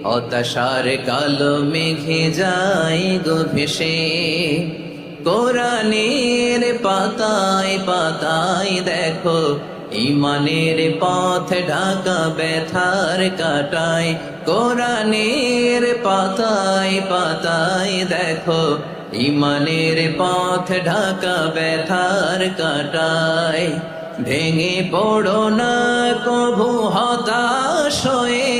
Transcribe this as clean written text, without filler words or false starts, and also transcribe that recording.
হতাশার কালো মেঘে যায় গো ভেসে। কোরআনের পাতায় পাতায় দেখো ইমানের পথ ঢাকা ব্যথার কাটায়। কোরআনের পাতায় পাতায় দেখো ইমানের পথ ঢাকা ব্যথার কাটায়। ভেঙে পড়ো না কভু হতাশ হয়ে,